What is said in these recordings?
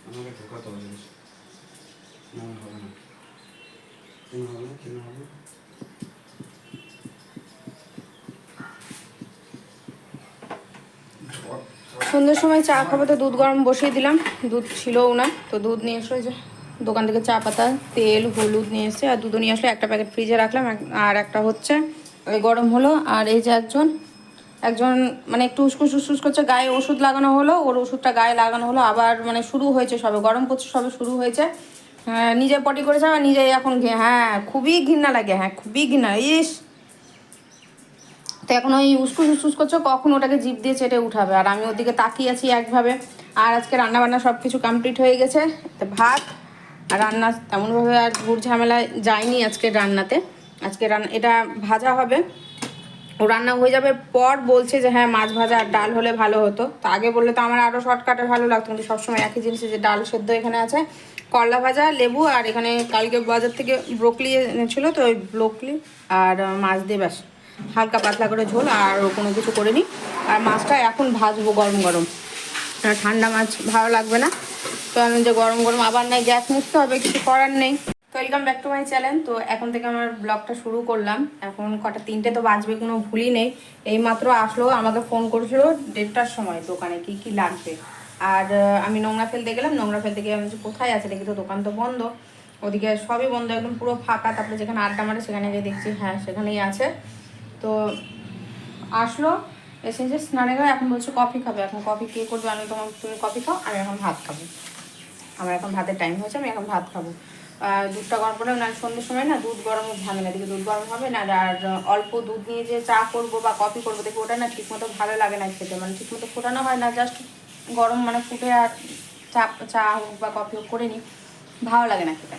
আমাকে ঠোকাতে হবে না, হবে না, কেন হবে না, কেন হবে না? সন্ধ্যের সময় চা খাবো তো দুধ গরম বসিয়ে দিলাম, দুধ ছিলও না তো দুধ নিয়ে এসলো, যে দোকান থেকে চা পাতা তেল হলুদ নিয়ে এসছে আর দুধও নিয়ে আসলো, একটা প্যাকেট ফ্রিজে রাখলাম আর একটা হচ্ছে ওই গরম হলো। আর এই যে একজন মানে একটু উসকুস উসকুস করছে, গায়ে ওষুধ লাগানো হলো, ওর ওষুধটা গায়ে লাগানো হলো, আবার মানে শুরু হয়েছে সবে, গরম পড়ছে সবে শুরু হয়েছে। নিজে পটি করেছে আর নিজেই এখন হ্যাঁ খুবই ঘৃণা লাগে, হ্যাঁ খুবই ঘৃণা, ইস। তো এখন ওই উসকুস উসকুস করছে, কখন ওটাকে জিভ দিয়ে চেটে উঠাবে, আর আমি ওদিকে তাকিয়ে আছি একভাবে। আর আজকে রান্নাবান্না সব কিছু কমপ্লিট হয়ে গেছে, তো ভাত আর রান্না তেমনভাবে আর ঝুট ঝামেলা যায়নি আজকে রান্নাতে। আজকে এটা ভাজা হবে, ও রান্না হয়ে যাবে পর বলছে যে হ্যাঁ মাছ ভাজা আর ডাল হলে ভালো হতো। তো আগে বললে তো আমার আরও শর্টকাটে ভালো লাগতো, কিন্তু সবসময় একই জিনিসে যে ডাল সেদ্ধ এখানে আছে, করলা ভাজা, লেবু, আর এখানে কালকে বাজার থেকে ব্রোকলি এনেছিল, তো ওই ব্রোকলি আর মাছ দিয়ে ব্যাস হালকা পাতলা করে ঝোল, আর কোনো কিছু করে নিই। আর মাছটা এখন ভাজবো গরম গরম, ঠান্ডা মাছ ভালো লাগবে না, তো আমি যে গরম গরম আবার নাই গ্যাস মুছতে হবে, কিছু করার নেই। Welcome back to my channel. তো এখন থেকে আমার ব্লগটা শুরু করলাম, এখন কটা 3টে তো বাজবে, কোনো ভুলই নেই। এই মাত্র আসলো, আমাকে ফোন করেছিল 1:30টার সময় দোকানে কি কি লাগবে। আর আমি নোংরা ফেলতে গেলাম, নোংরা ফেলতে গিয়ে আমি কোথায় আছে দেখি তো দোকান তো বন্ধ, ওদিকে সবই বন্ধ, একদম পুরো ফাঁকা। তারপরে যেখানে আড্ডা মারে সেখানে গিয়ে দেখছি হ্যাঁ সেখানেই আছে। তো আসলো, এসে যে স্নানে গেলে এখন বলছে কফি খাবে, এখন কফি কে করবে, আমি তুমি কফি খাও, আমি এখন ভাত খাবো, আমার এখন ভাতের টাইম হয়েছে, আমি এখন ভাত খাবো। দুধটা গরম করে না, সন্ধ্যের সময় না দুধ গরমের ঝামেলা, দিকে দুধ গরম হবে না, আর অল্প দুধ নিয়ে যে চা করবো বা কফি করবো দেখি ওটা না ঠিকমতো ভালো লাগে না খেতে, মানে ঠিকমতো ফোটানো হয় না, জাস্ট গরম মানে ফুটে আর চা হোক বা কফি হোক করে নিই, ভালো লাগে না খেতে।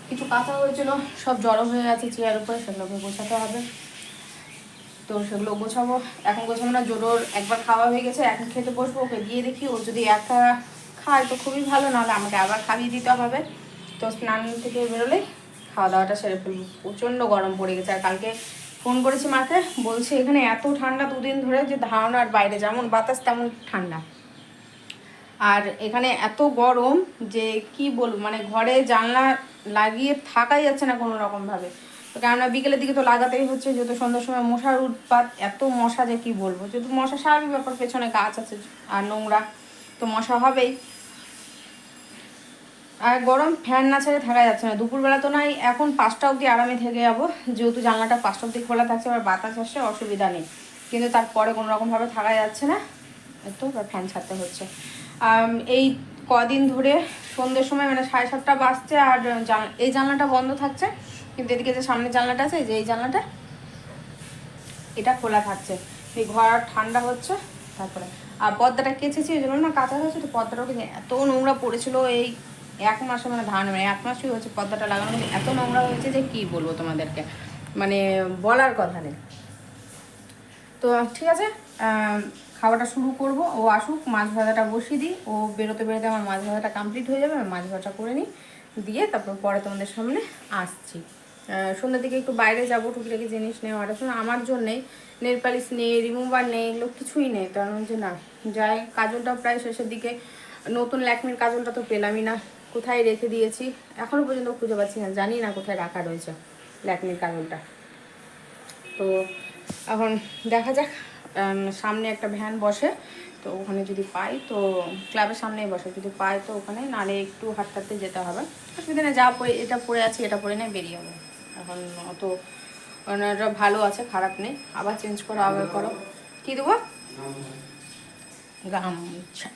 কিছু কাঁচা হয়েছিল, সব জড়ো হয়ে আছে চেয়ার উপরে, সেগুলোকে গোছাতে হবে, তো সেগুলো গোছাবো। এখন গোছাবো না, জোরোর একবার খাওয়া হয়ে গেছে, এখন খেতে বসবো, ওকে দিয়ে দেখি ও যদি একা খায় তো খুবই ভালো, নাহলে আমাকে আবার খাইয়ে দিতে হবে। তো স্নান থেকে বেরোলে খাওয়া দাওয়াটা সেরে ফেলবো, প্রচণ্ড গরম পড়ে গেছে। আর কালকে ফোন করেছি মাকে, বলছে এখানে এত ঠান্ডা 2 দিন ধরে যে ধারণার বাইরে, যেমন বাতাস তেমন ঠান্ডা, আর এখানে এত গরম যে কি বলবো, মানে ঘরে জানলা লাগিয়ে থাকাই যাচ্ছে না কোনো রকমভাবে। তো কেননা বিকেলের দিকে তো লাগাতেই হচ্ছে, যেহেতু সন্ধ্যার সময় মশার উৎপাত, এত মশা যে কি বলবো, যেহেতু মশা স্বাভাবিক ব্যাপার, পেছনে গাছ আছে আর নোংরা, তো মশা হবেই। আর গরম ফ্যান না ছেড়ে থাকা যাচ্ছে না, দুপুরবেলা তো নাই, এখন 5টা অবধি আরামে থেকে যাবো, যেহেতু জানলাটা 5টা অবধি খোলা থাকছে, আবার বাতাস আসছে, অসুবিধা নেই, কিন্তু তারপরে কোনো রকমভাবে থাকা যাচ্ছে না, তো ফ্যান ছাড়তে হচ্ছে। এই কদিন ধরে সন্ধ্যের সময় মানে 7:30 বাজছে আর এই জানলাটা বন্ধ থাকছে, কিন্তু এদিকে যে সামনের জানলাটা আছে, যে এই জানলাটা এটা খোলা থাকছে, এই ঘর ঠান্ডা হচ্ছে। তারপরে আর পর্দাটা কেচেছি, ওই জন্য না কাঁচা হয়েছে, তো পর্দাটাও কিন্তু এত নোংরা পড়েছিল এই 1 মাসে, মানে ধান 1 মাসই হয়েছে পর্দাটা লাগানো, কিন্তু এত নোংরা হয়েছে যে কি বলবো তোমাদেরকে, মানে বলার কথা নেই। তো ঠিক আছে, খাওয়াটা শুরু করব, ও আসুক, মাছ ভাজাটা বসিয়ে দিই, ও বেরোতে বেরোতে আমার মাছ ভাজাটা কমপ্লিট হয়ে যাবে, আমি মাছ ভাজা করে নিই, দিয়ে তারপর পরে তোমাদের সামনে আসছি। সন্ধ্যার দিকে একটু বাইরে যাবো, টুকিটাকি জিনিস নেওয়ার আছে, আমার জন্যেই নেল পালিশ নেই, রিমুভার নেই, এগুলো কিছুই নেই, কারণ যে না যাই, কাজলটা প্রায় শেষের দিকে, নতুন ল্যাকমির কাজলটা তো পেলামই না, কোথায় রেখে দিয়েছি এখনও পর্যন্ত খুঁজে পাচ্ছি না, জানি না কোথায় রাখা রয়েছে ল্যাকমির কাজলটা। তো এখন দেখা যাক, সামনে একটা ভ্যান বসে, তো ওখানে যদি পাই, তো ক্লাবের সামনেই বসে, যদি পাই তো ওখানে, নাহলে একটু হাঁটতে যেতে হবে, অসুবিধা নেই, যা পরে এটা পরে আছি এটা পরে নেই বেরিয়ে হবে। এখন অত ওনারা ভালো আছে, খারাপ নেই, আবার চেঞ্জ করো, আবার করো, কী দেবো, গামছা।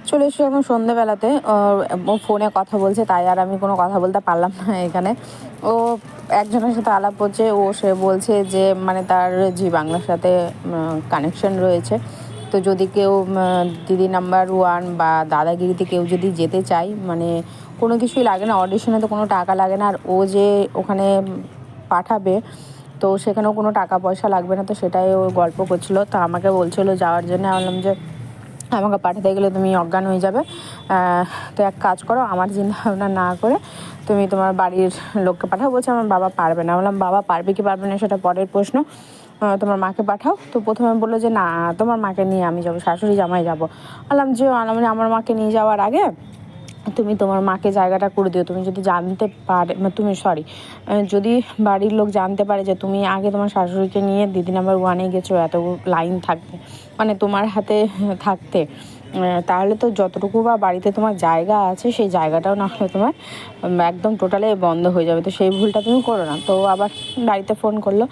চলে এসেছি এখন সন্ধ্যেবেলাতে, ও ফোনে কথা বলছে, তাই আর আমি কোনো কথা বলতে পারলাম না এখানে। ও একজনের সাথে আলাপ হচ্ছে, সে বলছে যে মানে তার জি বাংলার সাথে কানেকশন রয়েছে, তো যদি কেউ দিদি নাম্বার 1 বা দাদাগিরিতে কেউ যদি যেতে চায়, মানে কোনো কিছুই লাগে না, অডিশনে তো কোনো টাকা লাগে না, আর ও যে ওখানে পাঠাবে তো সেখানেও কোনো টাকা পয়সা লাগবে না, তো সেটাই ও গল্প করছিল, তো আমাকে বলছিল যাওয়ার জন্য। বললাম যে আমাকে পাঠাতে গেলে তুমি অজ্ঞান হয়ে যাবে, তো এক কাজ করো, আমার চিন্তা ভাবনা না করে তুমি তোমার বাড়ির লোককে পাঠাও। বলছে আমার বাবা পারবে না। বললাম বাবা পারবে কি পারবে না সেটা পরের প্রশ্ন, তোমার মাকে পাঠাও। তো প্রথমে বললো যে না, তোমার মাকে নিয়ে আমি যাবো, শাশুড়ি জামাই যাবো। আলাম যে আমার মাকে নিয়ে যাওয়ার আগে তুমি তোমার মাকে জায়গাটা করে দিও। তুমি যদি জানতে পারে, তুমি সরি, যদি বাড়ির লোক জানতে পারে যে তুমি আগে তোমার শাশুড়িকে নিয়ে দিদি নাম্বার 1-এ গেছো, এত লাইন থাকতে, মানে তোমার হাতে থাকতে, তাহলে তো যতটুকু বা বাড়িতে তোমার জায়গা আছে সেই জায়গাটাও না হলে তোমার একদম টোটালি বন্ধ হয়ে যাবে। তো সেই ভুলটা তুমি করো না। তো আবার বাড়িতে ফোন করলো।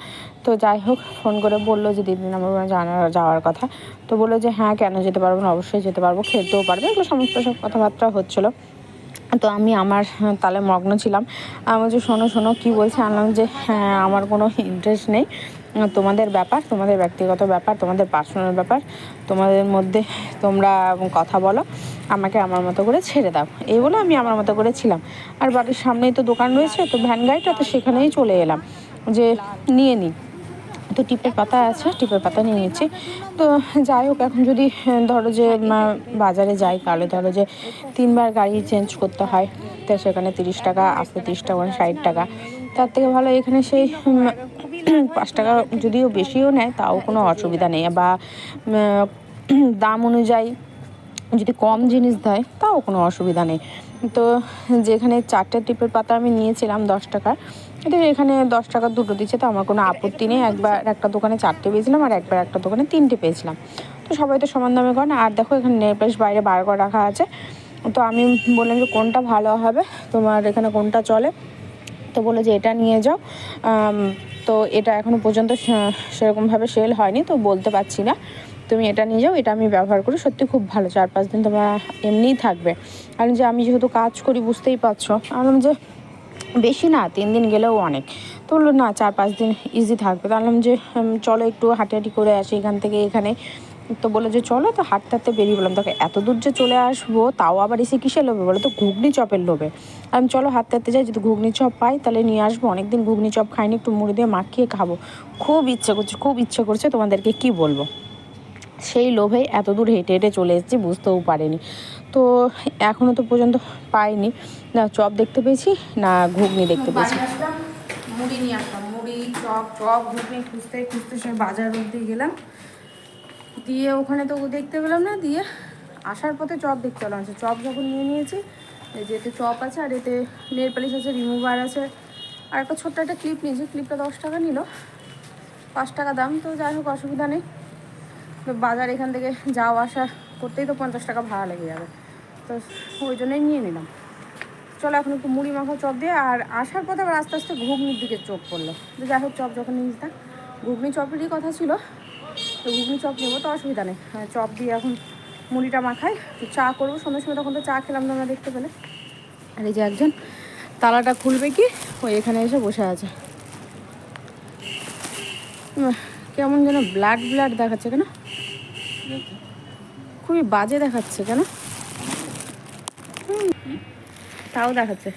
তো যাই হোক, ফোন করে বললো যে দিদি নাম্বার 1 যাওয়ার কথা। তো বললো যে হ্যাঁ, কেন যেতে পারবো না, অবশ্যই যেতে পারবো, খেতেও পারবে, এগুলো সমস্ত সব কথাবার্তা হচ্ছিলো। তো আমি আমার তালে মগ্ন ছিলাম। আমি যে শোনো শোনো কী বলছে, আনলাম যে হ্যাঁ, আমার কোনো ইন্টারেস্ট নেই, তোমাদের ব্যাপার, তোমাদের ব্যক্তিগত ব্যাপার, তোমাদের পার্সোনাল ব্যাপার, তোমাদের মধ্যে তোমরা কথা বলো, আমাকে আমার মতো করে ছেড়ে দাও। এই বলে আমি আমার মতো করে ছিলাম। আর বাড়ির সামনেই তো দোকান রয়েছে, তো ভ্যান গাড়িটা, তো সেখানেই চলে এলাম যে নিয়ে নিই। তো টিপের পাতা আছে, টিপের পাতা নিয়ে নিচ্ছি। তো যাই হোক, এখন যদি ধরো যে বাজারে যাই, তাহলে ধরো যে 3বার গাড়ি চেঞ্জ করতে হয়, তো সেখানে 30 টাকা, আসতে 30 টাকা, 60 টাকা। তার থেকে ভালো এখানে সেই 5 টাকা যদিও বেশিও নেয়, তাও কোনো অসুবিধা নেই, বা দাম অনুযায়ী যদি কম জিনিস দেয় তাও কোনো অসুবিধা নেই। তো যেখানে 4টে টিপের পাতা আমি নিয়েছিলাম 10 টাকার, তো এখানে 10 টাকার 2টো দিচ্ছে, তো আমার কোনো আপত্তি নেই। একবার একটা দোকানে 4টে পেয়েছিলাম, আর একবার একটা দোকানে 3টে পেয়েছিলাম। তো সবাই তো সমান দামে করে না। আর দেখো, এখানে নেল পালিশ বাইরে বার করে রাখা আছে। তো আমি বললাম যে কোনটা ভালো হবে, তোমার এখানে কোনটা চলে। তো বলে যে এটা নিয়ে যাও। তো এটা এখনও পর্যন্ত সেরকমভাবে সেল হয়নি, তো বলতে পারছি না। তুমি এটা নিয়ে যাও, এটা আমি ব্যবহার করি, সত্যি খুব ভালো, 4-5 দিন তোমরা এমনিই থাকবে। কারণ যে আমি যেহেতু কাজ করি, বুঝতেই পারছো। বললাম যে বেশি না, 3 দিন গেলেও অনেক। তো বললো না, 4-5 দিন ইজি থাকবে। তো বললাম যে চলো একটু হাঁটাহাঁটি করে আসি এখান থেকে এখানে। তো বলে যে চলো। তো হাঁটতে হাঁটতে বেরিয়ে বললাম, দেখো এত দূর যে চলে আসবো, তাও আবার এসে কিসের লোভে বলো তো, ঘুগনি চপের লোভে। আমি চলো হাঁটতে হাঁটতে যাই, যদি ঘুগনি চপ পাই তাহলে নিয়ে আসবো, অনেকদিন ঘুগনি চপ খাইনি, একটু মুড়ি দিয়ে মাখিয়ে খাবো, খুব ইচ্ছে করছে, খুব ইচ্ছে করছে, তোমাদেরকে কি বলবো। সেই লোভে এত দূর হেঁটে হেঁটে চলে এসেছি, বুঝতেও পারিনি। তো এখনও তো পর্যন্ত পাইনি, না চপ দেখতে পেয়েছি, না ঘুগনি দেখতে পেয়েছি। মুড়ি নিয়ে আসলাম, মুড়ি, চপ, ঘুগনি খুঁজতে খুঁজতে সে বাজার অবধি গেলাম, দিয়ে ওখানে তো দেখতে পেলাম না, দিয়ে আসার পথে চপ দেখতে পেলাম। চপ যখন নিয়ে নিয়েছি, এই যে এতে চপ আছে, আর এতে নেল পালিশ আছে, রিমুভার আছে, আর একটা ছোট্ট একটা ক্লিপ নিয়েছি। ক্লিপটা 10 টাকা নিল, 5 টাকা দাম। তো যাই হোক, অসুবিধা নেই। তো বাজার এখান থেকে যাওয়া আসা করতেই তো 50 টাকা ভাড়া লেগে যাবে, তো ওই জন্যই নিয়ে নিলাম। চলো এখন একটু মুড়ি মাখা চপ দিয়ে, আর আসার পথে আবার আস্তে আস্তে ঘুগনির দিকে চোখ পড়লো। তো যাই হোক, চপ যখন নিয়ে যেতাম, ঘুগনি চপেরই কথা ছিল, তো ঘুগনি চপ নেবো, তো অসুবিধা নেই। চপ দিয়ে এখন মুড়িটা মাখাই, চা করবো সন্ধ্যার সময়, তখন তো চা খেলাম তোমরা দেখতে পেলে। আর এই যে একজন তালাটা খুলবে কি, ওই এখানে এসে বসে আছে। কেমন যেন ব্লাড ব্লাড দেখাচ্ছে, কেন খুবই বাজে দেখাচ্ছে, কেন তাও দেখাচ্ছে,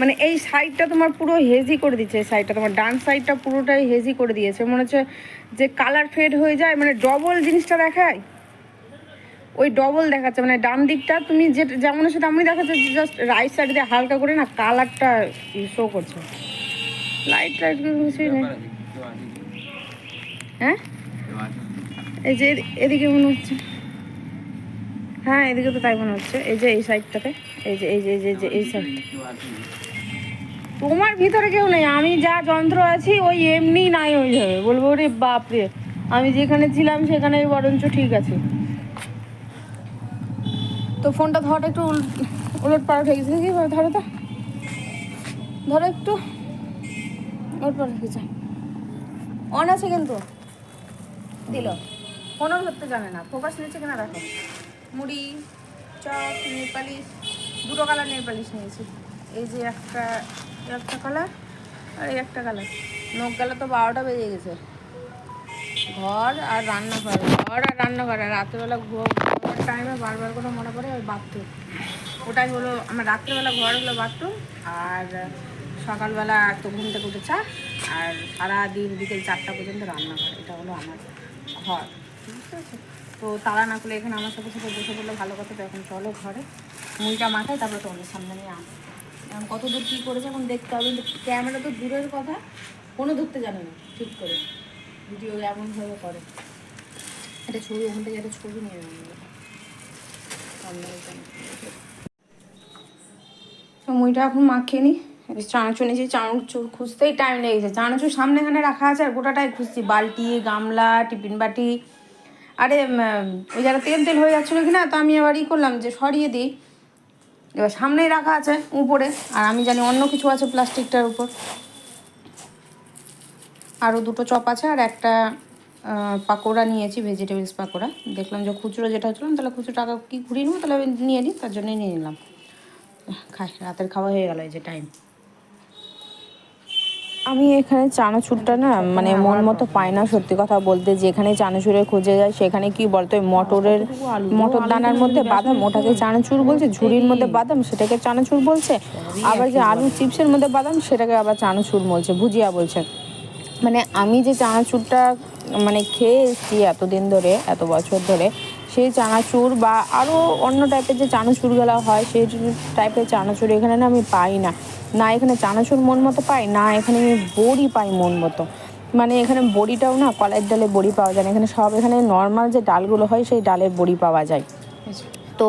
মানে এই সাইডটা তোমার পুরো হেজি করে দিচ্ছে, এই সাইডটা তোমার ডান সাইডটা পুরোটাই হেজি করে দিয়েছে, মনে হচ্ছে যে কালার ফেড হয়ে যায়, মানে ডবল জিনিসটা দেখায়, ওই ডবল দেখাচ্ছে। মানে ডান দিকটা তুমি যে যেমন আছে তেমনই দেখাচ্ছে, জাস্ট রাইট সাইড দিয়ে হালকা করে না কালারটা শো করছে। লাইট টাইট কিছুই নেই। হ্যাঁ, এই যে এদিকে মনে হচ্ছে, হ্যাঁ এদিকে তো তাই মনে হচ্ছে। এই যে এই সাইডটাতে, এই যে এই যে এই যে এই সাইড, তোমার ভিতরে কেউ নেই, আমি যা যন্ত্র আছি ওই এমনি নাই ওইভাবে, বলবো রে বাপরে, আমি যেখানে ছিলাম সেখানে বরঞ্চ ঠিক আছে। তো ফোনটা ধরো, একটু উলট পালট হয়ে গেছে, কি ধরো তো, ধরো একটু উলট পালট হয়ে গেছে। অন আছে কিন্তু দিল, ফোনও ধরতে জানে না, ফোকাস নিচ্ছে কিনা রাখো। মুড়ি, চপ, নেল পালিশ, 2টো কালার নেল পালিশ নিয়েছি। এই যে একটা কালার, আর এই একটা কালার। নখ গেলে তো 12টা বেজে গেছে। ঘর আর রান্নাঘর, আর রাত্রেবেলা ঘুমার টাইমে বারবার করে মনে পড়ে ওই বাথরুম। ওটাই হলো আমার রাত্রেবেলা, ঘর হলো বাথরুম, আর সকালবেলা তো ঘুম থেকে উঠে চা, আর সারাদিন বিকেল 4টা পর্যন্ত রান্নাঘর। এটা হলো আমার ঘর, বুঝতে পারছো? তো তারা না করলে এখানে আমার সাথে সাথে বসে পড়লে ভালো কথা। তো এখন চলো ঘরে মুড়িটা মাথায়, তারপরে তোমাদের সামনে নিয়ে এখন কত দূর কী করেছে এখন দেখতে হবে। কিন্তু ক্যামেরা তো দূরের কথা, ফোনও ধরতে জানে না ঠিক করে, ভিডিও এমনভাবে করে। একটা ছবি ওখান থেকে একটা ছবি নিয়ে নেবো। মুইটা এখন মাখিয়ে নিই। চানাচুর নিয়েছি, চানাচুর খুঁজতেই টাইম লেগেছে। চানাচুর সামনে এখানে রাখা আছে আর গোটাটাই খুঁজছি, বালতি, গামলা, টিফিন বাটি। আরে ওই জায়গা তেল তেল হয়ে যাচ্ছিলো কি না, তো আমি আবার করলাম যে সরিয়ে দিই। এবার সামনেই রাখা আছে উপরে, আর আমি জানি অন্য কিছু আছে প্লাস্টিকটার উপর। আরও দুটো চপ আছে আর একটা পাকোড়া নিয়েছি, ভেজিটেবলস পাকোড়া। দেখলাম যে খুচরো যেটা হচ্ছিলাম, তাহলে খুচরো টাকা কি ঘুরিয়ে নেবো, তাহলে আমি নিয়ে নিই, তার জন্যই নিয়ে নিলাম। খাই, রাতের খাওয়া হয়ে গেল এই যে টাইম। আমি এখানে চানাচুরটা না মানে মন মতো পাই না, সত্যি কথা বলতে। যেখানে চানাচুরের খুঁজে যায় সেখানে কি বলতো, মটর দানার মধ্যে বাদাম, ওটাকে চানাচুর বলছে। ঝুড়ির মধ্যে বাদাম, সেটাকে চানাচুর বলছে। আবার যে আলু চিপসের মধ্যে বাদাম, সেটাকে আবার চানাচুর বলছে, ভুজিয়া বলছে। মানে আমি যে চানাচুরটা মানে খেয়ে এসেছি এতদিন ধরে, এত বছর ধরে, সেই চানাচুর বা আরও অন্য টাইপের যে চানাচুরগুলো হয়, সেই টাইপের চানাচুর এখানে না আমি পাই না। না এখানে চানাচুর মন মতো পাই, না এখানে আমি বড়ি পাই মন মতো। মানে এখানে বড়িটাও না কলাইয়ের ডালের বড়ি পাওয়া যায় না, এখানে সব এখানে নর্মাল যে ডালগুলো হয় সেই ডালের বড়ি পাওয়া যায়। তো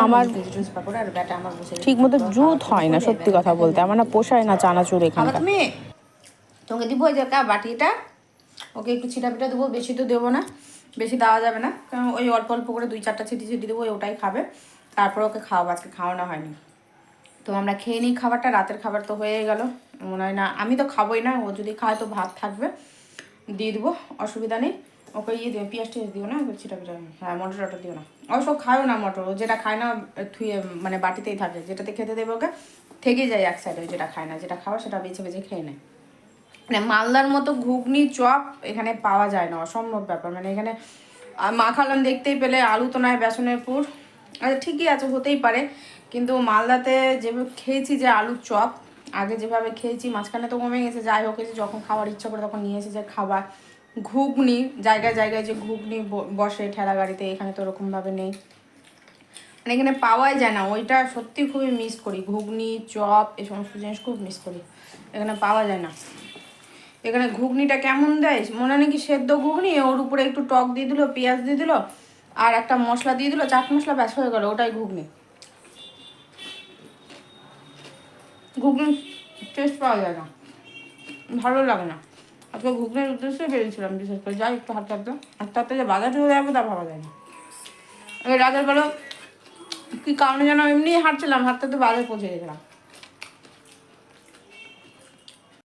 আমার ঠিক মতো জুত হয় না, সত্যি কথা বলতে। আমার না পোষায় না চানাচুর এখানকার। তোমাকে দিব ওই যে বাটিটা, ওকে একটু ছিটা পিটা দেবো, বেশি তো দেবো না, বেশি দেওয়া যাবে না, কারণ ওই অল্প অল্প করে 2-4টা ছিটি দেবো, ওটাই খাবে। তারপর ওকে খাওয়াবো, আজকে খাওয়ানো হয়নি। তো আমরা খেয়ে নিই খাবারটা, রাতের খাবার তো হয়ে গেল মনে হয়। না আমি তো খাবোই না, ও যদি খায় তো ভাত থাকবে, দিয়ে দেবো, অসুবিধা নেই। ওকে দিও, পেঁয়াজ টিয়াজ দিও না, ছিটা পিটা। হ্যাঁ, মটর টটর দিও না, অবশ্য খায়ও না মটর। ও যেটা খায় না থুয়ে মানে বাটিতেই থাকে, যেটাতে খেতে দেবে ওকে থেকেই যায় এক সাইডে। যেটা খায় না, যেটা খাওয়া সেটা বেছে বেছে খেয়ে নেয়। মানে মালদার মতো ঘুগনি চপ এখানে পাওয়া যায় না, অসম্ভব ব্যাপার। মানে এখানে মাখালাম দেখতেই পেলে, আলু তো নয়, বেসনের পুর। আচ্ছা ঠিকই আছে, হতেই পারে, কিন্তু মালদাতে যেভাবে খেয়েছি যে আলুর চপ, আগে যেভাবে খেয়েছি, মাঝখানে তো কমে গেছে, যাই হোক, যখন খাওয়ার ইচ্ছা করে তখন নিয়ে এসে যে খাবার। ঘুগনি জায়গায় জায়গায় যে ঘুগনি বসে ঠেলা গাড়িতে, এখানে তো ওরকমভাবে নেই, মানে এখানে পাওয়াই যায় না। ওইটা সত্যি খুবই মিস করি, ঘুগনি চপ এই সমস্ত জিনিস খুব মিস করি, এখানে পাওয়া যায় না। এখানে ঘুগনিটা কেমন দেয় মনে নেই, কি সেদ্ধ ঘুগনি, ওর উপরে একটু টক দিয়ে দিল, পেঁয়াজ দিয়ে দিল, আর একটা মশলা দিয়ে দিল, চাট মশলা, ব্যাস হয়ে গেল, ওটাই ঘুগনি। ঘুগনির টেস্ট পাওয়া যায় না, ভালো লাগে না। আজকে ঘুগনির উদ্দেশ্যে বেরিয়েছিলাম বিশেষ করে, যাই একটু হাঁটতে হাঁটতে হাঁটতে হাঁটতে যে বাজার চলে যাবো তা ভাবা যায় না। রাতের বেলা কী কারণে যেন এমনি হাঁটছিলাম, হাঁটতে তো বাজারে পৌঁছে গেছিলাম।